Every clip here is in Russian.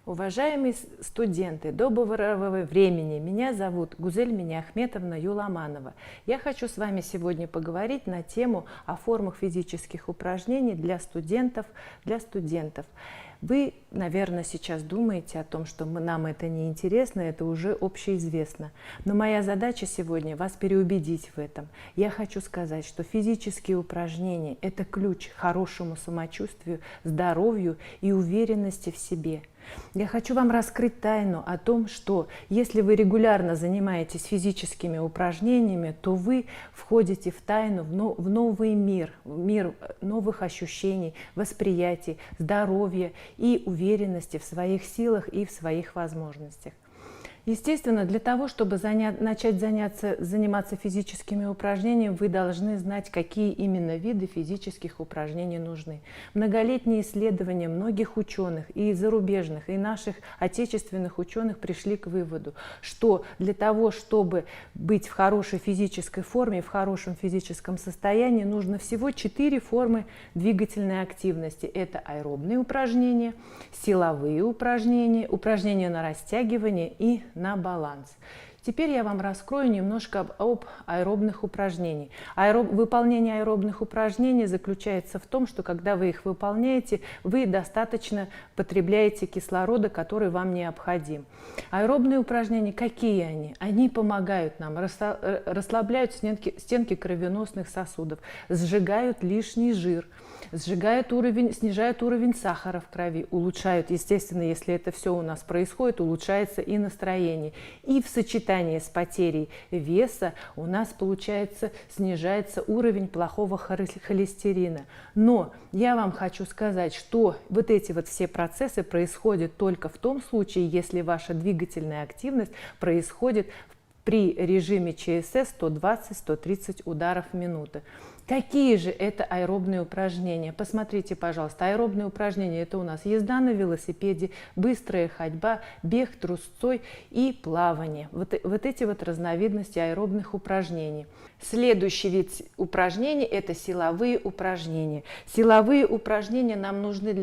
Уважаемые студенты, доброго времени! Меня зовут Гузель Миниахметовна Юламанова. Я хочу с вами сегодня поговорить на тему о формах физических упражнений для студентов. Вы, наверное, сейчас думаете о том, что нам это не интересно, это уже общеизвестно. Но моя задача сегодня вас переубедить в этом. Я хочу сказать, что физические упражнения – это ключ к хорошему самочувствию, здоровью и уверенности в себе. Я хочу вам раскрыть тайну о том, что если вы регулярно занимаетесь физическими упражнениями, то вы входите в тайну, в новый мир, мир новых ощущений, восприятий, здоровья и уверенности в своих силах и в своих возможностях. Естественно, для того, чтобы начать заниматься физическими упражнениями, вы должны знать, какие именно виды физических упражнений нужны. Многолетние исследования многих ученых, и зарубежных, и наших отечественных ученых, пришли к выводу, что для того, чтобы быть в хорошей физической форме, в хорошем физическом состоянии, нужно всего 4 формы двигательной активности. Это аэробные упражнения, силовые упражнения, упражнения на растягивание и на баланс. Теперь я вам раскрою немножко об аэробных упражнениях. Выполнение аэробных упражнений заключается в том, что когда вы их выполняете, вы достаточно потребляете кислорода, который вам необходим. Аэробные упражнения, какие они? Они помогают нам, расслабляют стенки кровеносных сосудов, сжигают лишний жир, снижают уровень сахара в крови, улучшают, естественно, если это все у нас происходит, улучшается и настроение. И в сочетании с потерей веса у нас, получается, снижается уровень плохого холестерина. Но я вам хочу сказать, что вот эти вот все процессы происходят только в том случае, если ваша двигательная активность происходит при режиме ЧСС 120-130 ударов в минуту. Какие же это аэробные упражнения? Посмотрите, пожалуйста, аэробные упражнения – это у нас езда на велосипеде, быстрая ходьба, бег трусцой и плавание. Вот эти вот разновидности аэробных упражнений. Следующий вид упражнений – это силовые упражнения. Силовые упражнения нам нужны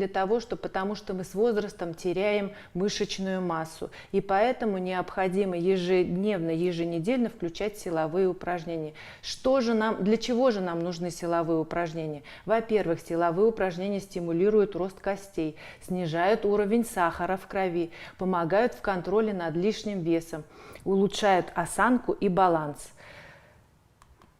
потому что мы с возрастом теряем мышечную массу. И поэтому необходимо еженедельно включать силовые упражнения. Для чего же нам нужны силовые упражнения? Во-первых, силовые упражнения стимулируют рост костей, снижают уровень сахара в крови, помогают в контроле над лишним весом, улучшают осанку и баланс.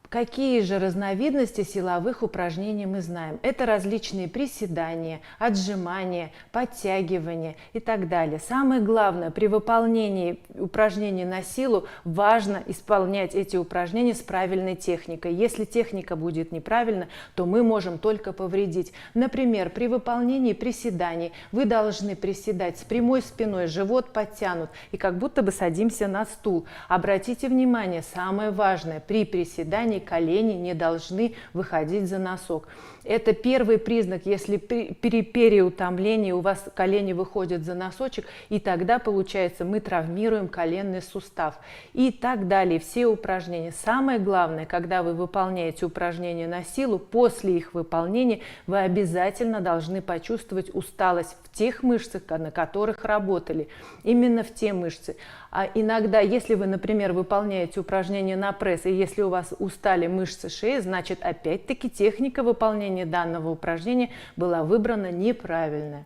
Какие же разновидности силовых упражнений мы знаем? Это различные приседания, отжимания, подтягивания и так далее. Самое главное, при выполнении упражнений на силу важно исполнять эти упражнения с правильной техникой. Если техника будет неправильна, то мы можем только повредить. Например, при выполнении приседаний вы должны приседать с прямой спиной, живот подтянут и как будто бы садимся на стул. Обратите внимание, самое важное, при приседании колени не должны выходить за носок. Это первый признак, если при переутомлении у вас колени выходят за носочек, и тогда, получается, мы травмируем коленный сустав. И так далее, все упражнения. Самое главное, когда вы выполняете упражнения на силу, после их выполнения вы обязательно должны почувствовать усталость в тех мышцах, на которых работали. Именно в те мышцы. А иногда, если вы, например, выполняете упражнения на пресс, и если у вас устали мышцы шеи, значит, опять-таки техника выполнения данного упражнения была выбрана неправильно.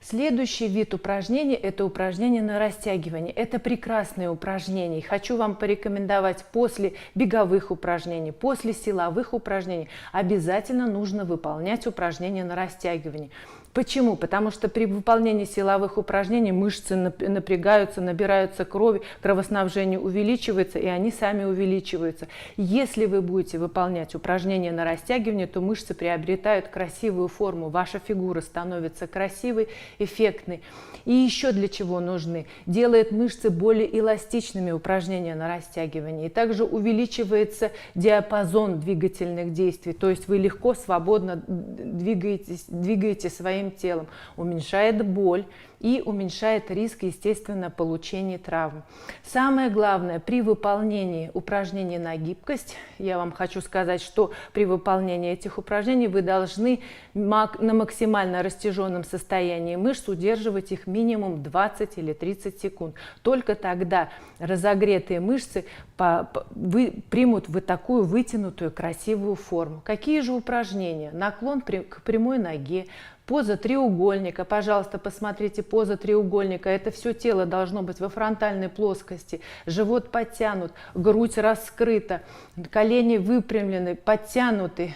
Следующий вид упражнений – это упражнения на растягивание. Это прекрасные упражнения. Хочу вам порекомендовать после беговых упражнений, после силовых упражнений обязательно нужно выполнять упражнения на растягивание. Почему? Потому что при выполнении силовых упражнений мышцы напрягаются, набираются крови, кровоснабжение увеличивается, и они сами увеличиваются. Если вы будете выполнять упражнения на растягивание, то мышцы приобретают красивую форму, ваша фигура становится красивой, эффектной. И еще для чего нужны? Делает мышцы более эластичными упражнения на растягивание. И также увеличивается диапазон двигательных действий, то есть вы легко, свободно двигаете своими своим телом, уменьшает боль и уменьшает риск, естественно, получения травм. Самое главное, при выполнении упражнений на гибкость, я вам хочу сказать, что при выполнении этих упражнений вы должны на максимально растяженном состоянии мышц удерживать их минимум 20 или 30 секунд. Только тогда разогретые мышцы примут такую вытянутую красивую форму. Какие же упражнения? Наклон к прямой ноге, поза треугольника. Пожалуйста, посмотрите, поза треугольника. Это все тело должно быть во фронтальной плоскости. Живот подтянут, грудь раскрыта, колени выпрямлены, подтянуты.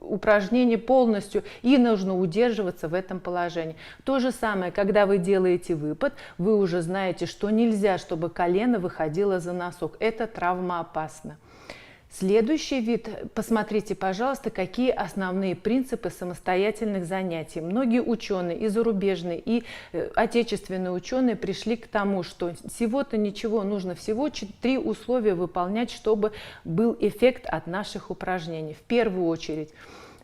Упражнение полностью, и нужно удерживаться в этом положении. То же самое, когда вы делаете выпад, вы уже знаете, что нельзя, чтобы колено выходило за носок. Это травмоопасно. Следующий вид, посмотрите, пожалуйста, какие основные принципы самостоятельных занятий. Многие ученые, и зарубежные, и отечественные ученые пришли к тому, что всего-то ничего, нужно всего 3 условия выполнять, чтобы был эффект от наших упражнений. В первую очередь,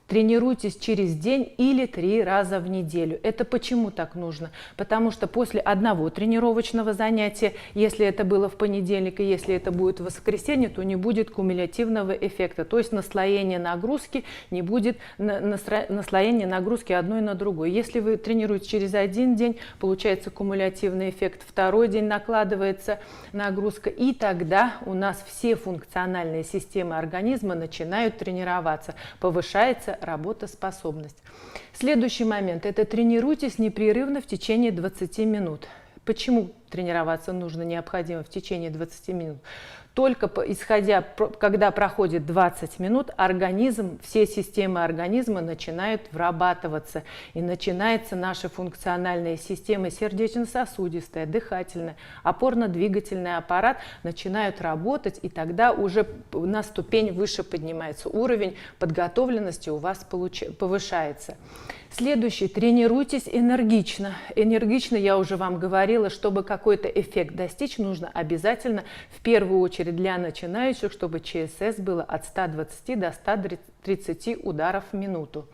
тренируйтесь через день или 3 раза в неделю. Это почему так нужно? Потому что после одного тренировочного занятия, если это было в понедельник и если это будет в воскресенье, то не будет кумулятивного эффекта. То есть наслоение нагрузки не будет наслоение нагрузки одной на другой. Если вы тренируете через один день, получается кумулятивный эффект. Второй день накладывается нагрузка, и тогда у нас все функциональные системы организма начинают тренироваться, повышается работоспособность. Следующий момент – это тренируйтесь непрерывно в течение 20 минут. Почему тренироваться необходимо в течение 20 минут? Только когда проходит 20 минут, все системы организма начинают вырабатываться. И начинается наша функциональная система сердечно-сосудистая, дыхательная, опорно-двигательный аппарат начинают работать, и тогда уже на ступень выше поднимается уровень подготовленности, у вас повышается. Следующий. Тренируйтесь энергично. Энергично, я уже вам говорила, чтобы какой-то эффект достичь, нужно обязательно, в первую очередь для начинающих, чтобы ЧСС было от 120 до 130 ударов в минуту.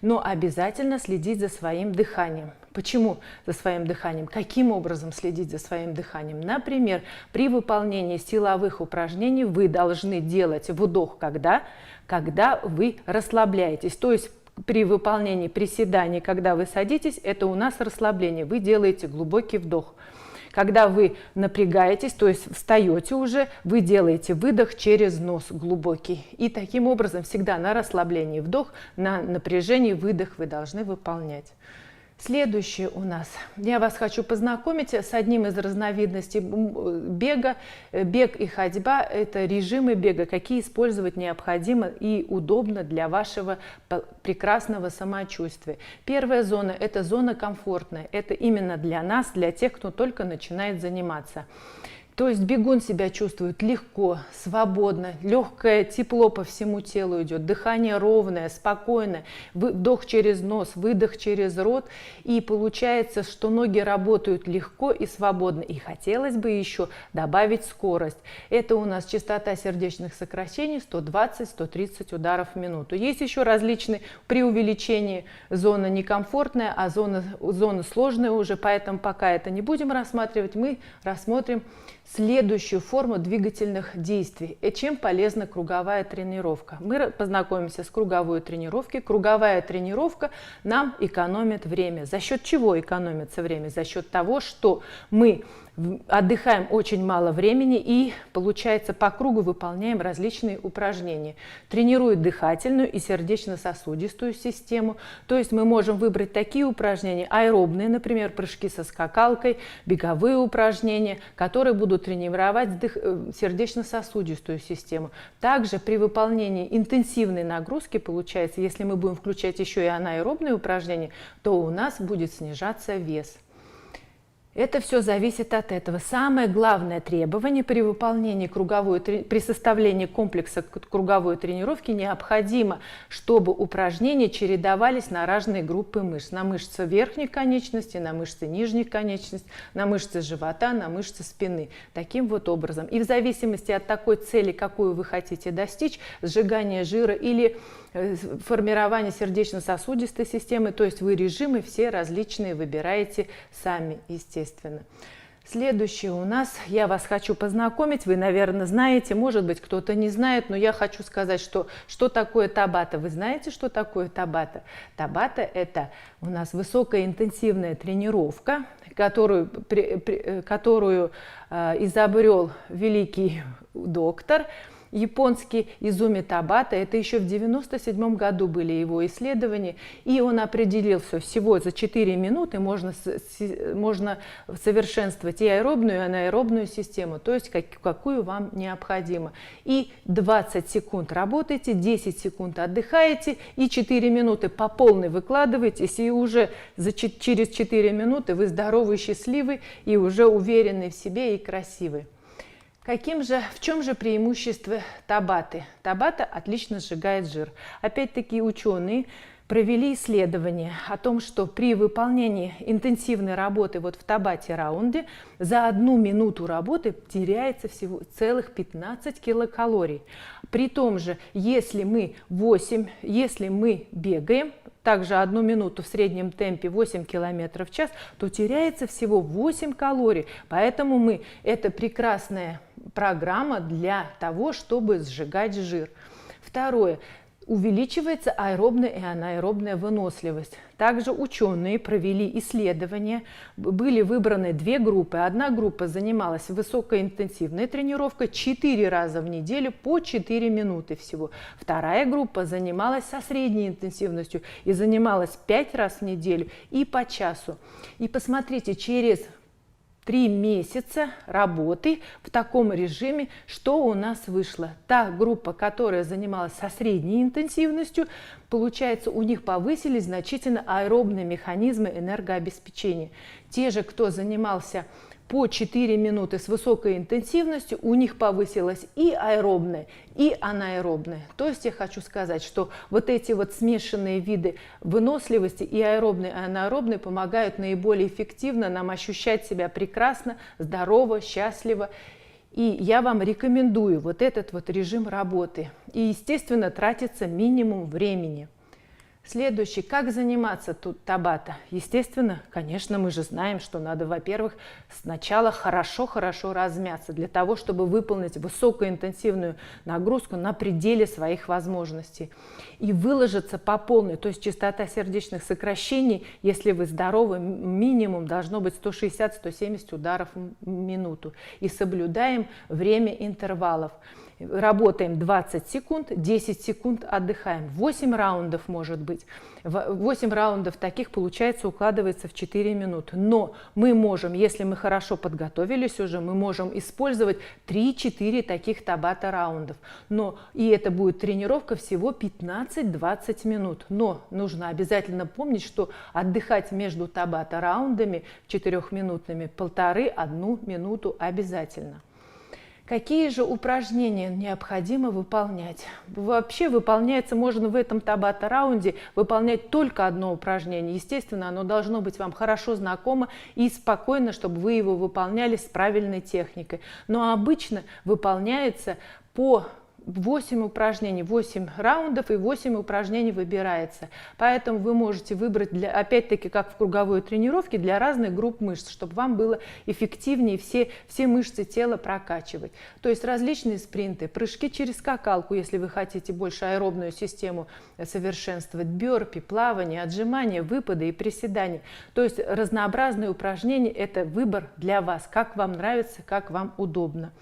Но обязательно следить за своим дыханием. Почему за своим дыханием? Каким образом следить за своим дыханием? Например, при выполнении силовых упражнений вы должны делать вдох, когда вы расслабляетесь. То есть при выполнении приседаний, когда вы садитесь, это у нас расслабление. Вы делаете глубокий вдох. Когда вы напрягаетесь, то есть встаете уже, вы делаете выдох через нос глубокий. И таким образом всегда на расслаблении вдох, на напряжении выдох вы должны выполнять. Следующее у нас. Я вас хочу познакомить с одним из разновидностей бега. Бег и ходьба – это режимы бега, какие использовать необходимо и удобно для вашего прекрасного самочувствия. Первая зона – это зона комфортная. Это именно для нас, для тех, кто только начинает заниматься. То есть бегун себя чувствует легко, свободно, легкое тепло по всему телу идет, дыхание ровное, спокойное, вдох через нос, выдох через рот. И получается, что ноги работают легко и свободно. И хотелось бы еще добавить скорость. Это у нас частота сердечных сокращений 120-130 ударов в минуту. Есть еще различные при увеличении зона некомфортная, а зона сложная уже, поэтому пока это не будем рассматривать, мы рассмотрим следующую форму двигательных действий. И чем полезна круговая тренировка? Мы познакомимся с круговой тренировкой. Круговая тренировка нам экономит время. За счет чего экономится время? За счет того, что мы отдыхаем очень мало времени и, получается, по кругу выполняем различные упражнения. Тренирует дыхательную и сердечно-сосудистую систему. То есть мы можем выбрать такие упражнения аэробные, например, прыжки со скакалкой, беговые упражнения, которые будут тренировать сердечно-сосудистую систему. Также при выполнении интенсивной нагрузки, получается, если мы будем включать еще и анаэробные упражнения, то у нас будет снижаться вес. Это все зависит от этого. Самое главное требование при выполнении при составлении комплекса круговой тренировки необходимо, чтобы упражнения чередовались на разные группы мышц. На мышцы верхней конечности, на мышцы нижней конечности, на мышцы живота, на мышцы спины. Таким вот образом. И в зависимости от такой цели, какую вы хотите достичь, сжигание жира или формирование сердечно-сосудистой системы, то есть вы режимы все различные выбираете сами, естественно. Следующее у нас, я вас хочу познакомить, вы, наверное, знаете, может быть, кто-то не знает, но я хочу сказать, что такое табата. Вы знаете, что такое табата? Табата – это у нас высокоинтенсивная тренировка, которую изобрел великий доктор японский Изуми Табата. Это еще в 1997 году были его исследования, и он определил всего за 4 минуты можно совершенствовать и аэробную, и анаэробную систему, то есть какую вам необходимо. И 20 секунд работаете, 10 секунд отдыхаете, и 4 минуты по полной выкладываетесь, и уже через 4 минуты вы здоровый, счастливый, и уже уверенный в себе и красивый. В чем же преимущество табаты? Табата отлично сжигает жир. Опять-таки ученые провели исследование о том, что при выполнении интенсивной работы вот в табате-раунде за 1 минуту работы теряется всего целых 15 килокалорий. При том же, если мы бегаем, также 1 минуту в среднем темпе 8 км в час, то теряется всего 8 калорий. Поэтому это прекрасная программа для того, чтобы сжигать жир. Второе. Увеличивается аэробная и анаэробная выносливость. Также ученые провели исследования. Были выбраны 2 группы. Одна группа занималась высокоинтенсивной тренировкой 4 раза в неделю по 4 минуты всего. Вторая группа занималась со средней интенсивностью и занималась 5 раз в неделю и по часу. И посмотрите, через 3 месяца работы в таком режиме, что у нас вышло. Та группа, которая занималась со средней интенсивностью, получается, у них повысились значительно аэробные механизмы энергообеспечения. Те же, кто занимался по 4 минуты с высокой интенсивностью, у них повысилось и аэробное, и анаэробное. То есть я хочу сказать, что вот эти вот смешанные виды выносливости, и аэробной, и анаэробной, помогают наиболее эффективно нам ощущать себя прекрасно, здорово, счастливо. И я вам рекомендую вот этот вот режим работы. И, естественно, тратится минимум времени. Следующий. Как заниматься тут табата? Естественно, конечно, мы же знаем, что надо, во-первых, сначала хорошо размяться для того, чтобы выполнить высокоинтенсивную нагрузку на пределе своих возможностей. И выложиться по полной, то есть частота сердечных сокращений, если вы здоровы, минимум должно быть 160-170 ударов в минуту. И соблюдаем время интервалов. Работаем 20 секунд, 10 секунд отдыхаем. 8 раундов может быть. 8 раундов таких, получается, укладывается в 4 минуты. Но мы можем, если мы хорошо подготовились уже, мы можем использовать 3-4 таких табата раундов. И это будет тренировка всего 15-20 минут. Но нужно обязательно помнить, что отдыхать между табата раундами 4-минутными 1,5-1 минуту обязательно. Какие же упражнения необходимо выполнять? Вообще можно в этом табата-раунде выполнять только одно упражнение. Естественно, оно должно быть вам хорошо знакомо и спокойно, чтобы вы его выполняли с правильной техникой. Но обычно выполняется по 8 упражнений, 8 раундов и 8 упражнений выбирается. Поэтому вы можете выбрать, опять-таки, как в круговой тренировке, для разных групп мышц, чтобы вам было эффективнее все мышцы тела прокачивать. То есть различные спринты, прыжки через скакалку, если вы хотите больше аэробную систему совершенствовать, бёрпи, плавание, отжимания, выпады и приседания. То есть разнообразные упражнения – это выбор для вас, как вам нравится, как вам удобно.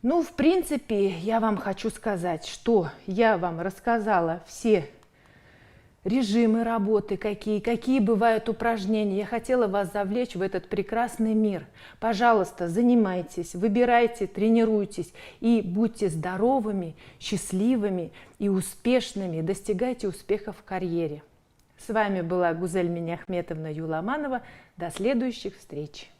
В принципе, я вам хочу сказать, что я вам рассказала все режимы работы, какие бывают упражнения. Я хотела вас завлечь в этот прекрасный мир. Пожалуйста, занимайтесь, выбирайте, тренируйтесь и будьте здоровыми, счастливыми и успешными. Достигайте успехов в карьере. С вами была Гузель Миниахметовна Юламанова. До следующих встреч.